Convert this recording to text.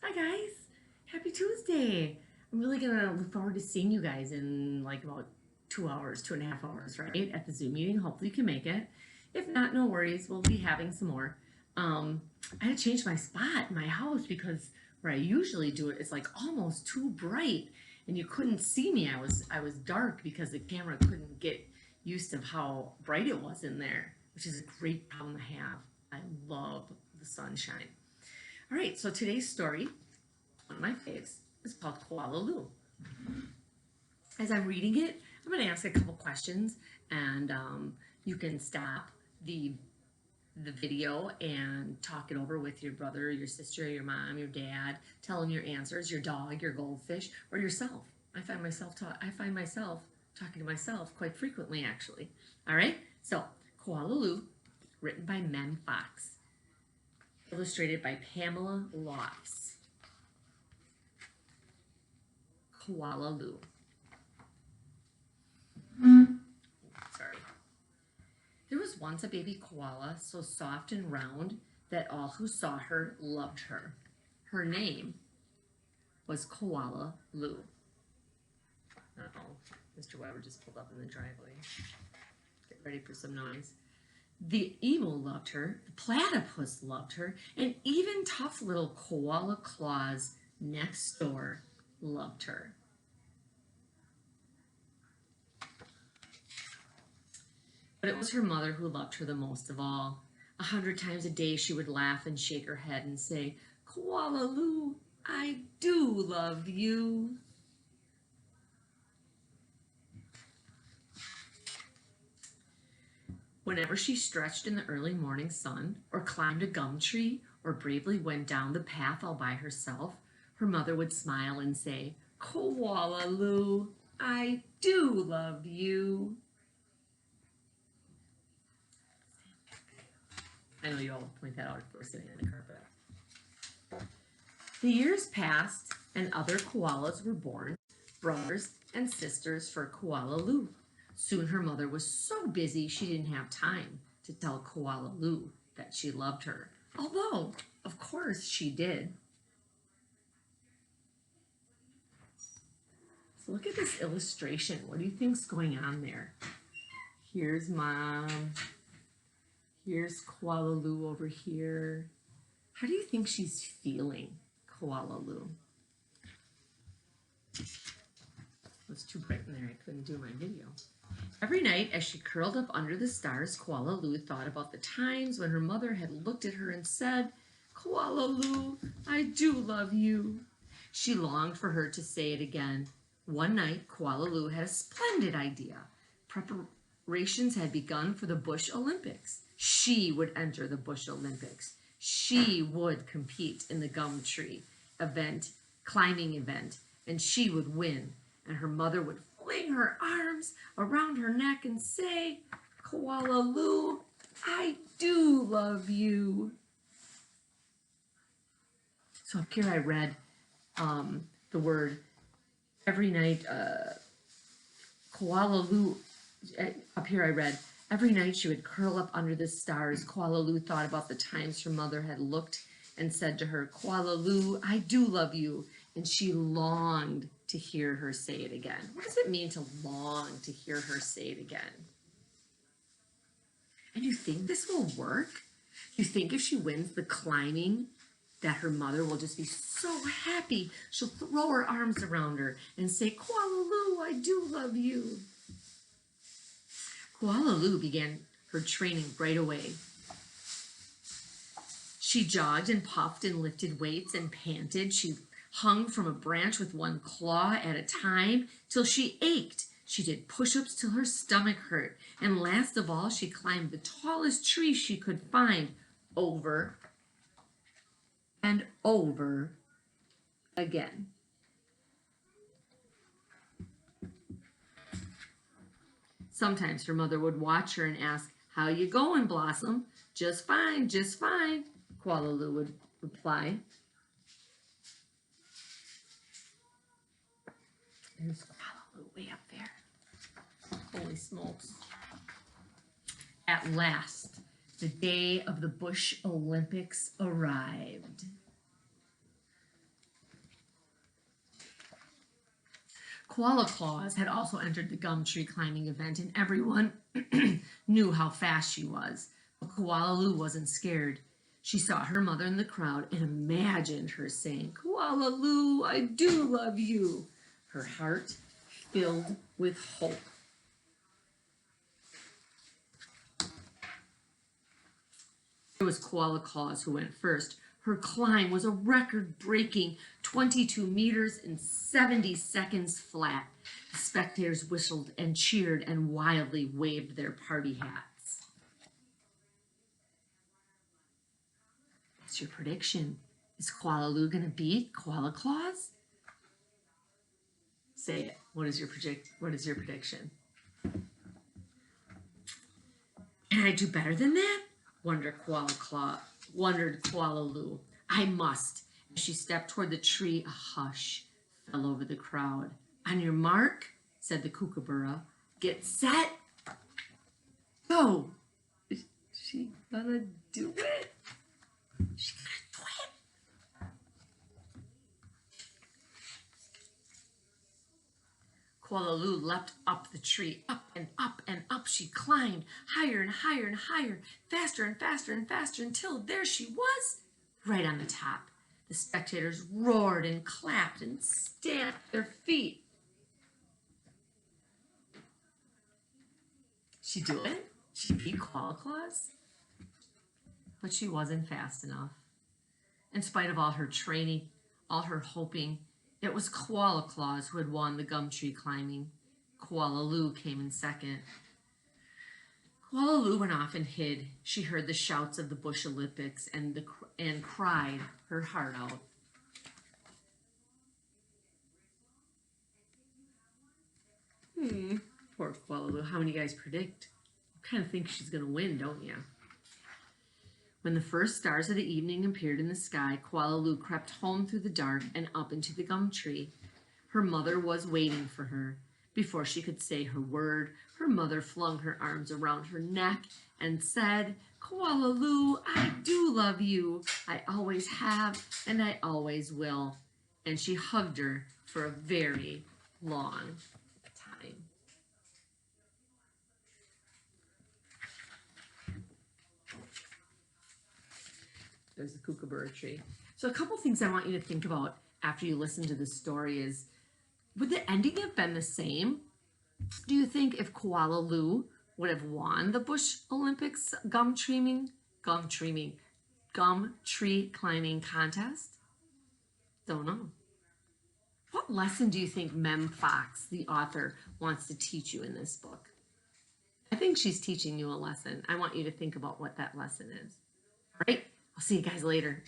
Hi guys, happy Tuesday. I'm really gonna look forward to seeing you guys in like about 2 hours, 2.5 hours, right? At the Zoom meeting. Hopefully you can make it. If not, no worries. We'll be having some more. I had to change my spot in my house because where I usually do it is like almost too bright and you couldn't see me. I was dark because the camera couldn't get used to how bright it was in there, which is a great problem to have. I love the sunshine. All right, so today's story, one of my faves, is called Koala Lou. As I'm reading it, I'm going to ask a couple questions, and you can stop the the video and talk it over with your brother, your sister, your mom, your dad. Tell them your answers, your dog, your goldfish, or yourself. I find myself talking to myself quite frequently, actually. All right. So Koala Lou, written by Mem Fox, illustrated by Pamela Lofts. Koala Lou. Sorry. There was once a baby koala so soft and round that all who saw her loved her. Her name was Koala Lou. Uh-oh, Mr. Weber just pulled up in the driveway. Get ready for some noise. The emu loved her, the platypus loved her, and even tough little koala claws next door loved her. But it was her mother who loved her the most of all. 100 times a day she would laugh and shake her head and say, Koala Lou, I do love you. Whenever she stretched in the early morning sun, or climbed a gum tree, or bravely went down the path all by herself, her mother would smile and say, Koala Lou, I do love you. I know you all point that out if we're sitting on the carpet. The years passed and other koalas were born, brothers and sisters for Koala Lou. Soon her mother was so busy she didn't have time to tell Koala Lou that she loved her, although, of course, she did. So look at this illustration. What do you think's going on there? Here's Mom. Here's Koala Lou over here. How do you think she's feeling, Koala Lou? It was too bright in there. I couldn't do my video. Every night, as she curled up under the stars, Koala Lou thought about the times when her mother had looked at her and said, Koala Lou, I do love you. She longed for her to say it again. One night, Koala Lou had a splendid idea. Preparations had begun for the Bush Olympics. She would enter the Bush Olympics. She would compete in the gum tree climbing event, and she would win. And her mother would fling her arms around her neck and say, Koala Lou, I do love you. So up here I read the word every night, Koala Lou, up here I read, every night she would curl up under the stars. Koala Lou thought about the times her mother had looked and said to her, Koala Lou, I do love you. And she longed to hear her say it again. What does it mean to long to hear her say it again? And you think this will work? You think if she wins the climbing that her mother will just be so happy, she'll throw her arms around her and say, Koala Lou, I do love you. Koala Lou began her training right away. She jogged and puffed and lifted weights and panted. She hung from a branch with one claw at a time till she ached. She did push-ups till her stomach hurt. And last of all, she climbed the tallest tree she could find over and over again. Sometimes her mother would watch her and ask, How you going, Blossom? Just fine, Koala Lou would reply. There's Koala Lou way up there. Holy smokes. At last, the day of the Bush Olympics arrived. Koala Claus had also entered the gum tree climbing event, and everyone knew how fast she was. But Koala wasn't scared. She saw her mother in the crowd and imagined her saying, Koala, I do love you. Her heart filled with hope. It was Koala Claus who went first. Her climb was a record-breaking 22 meters in 70 seconds flat. The spectators whistled and cheered and wildly waved their party hats. What's your prediction? Is Koala going to beat Koala Claus? Say it. What is your prediction? Can I do better than that? Wondered Koala. I must. As she stepped toward the tree, a hush fell over the crowd. On your mark, said the kookaburra. Get set. Go. Is she gonna do it? She gonna do it. Koala leapt up the tree. Up and up and up she climbed. Higher and higher and higher. Faster and faster and faster until there she was, right on the top. The spectators roared and clapped and stamped their feet. She do it? She beat Koala Claus? But she wasn't fast enough. In spite of all her training, all her hoping, it was Koala Claus who had won the gum tree climbing. Koala came in second. Koala went off and hid. She heard the shouts of the Bush Olympics and cried her heart out. Poor Koala. How many of you guys predict? You kind of think she's going to win, don't you? When the first stars of the evening appeared in the sky, Koala crept home through the dark and up into the gum tree. Her mother was waiting for her. Before she could say her word, her mother flung her arms around her neck and said, Koala, I do love you. I always have and I always will. And she hugged her for a very long time. There's the kookaburra tree. So a couple things I want you to think about after you listen to this story is, would the ending have been the same? Do you think if Koala would have won the Bush Olympics gum tree climbing contest? Don't know. What lesson do you think Mem Fox, the author, wants to teach you in this book? I think she's teaching you a lesson. I want you to think about what that lesson is. All right? I'll see you guys later.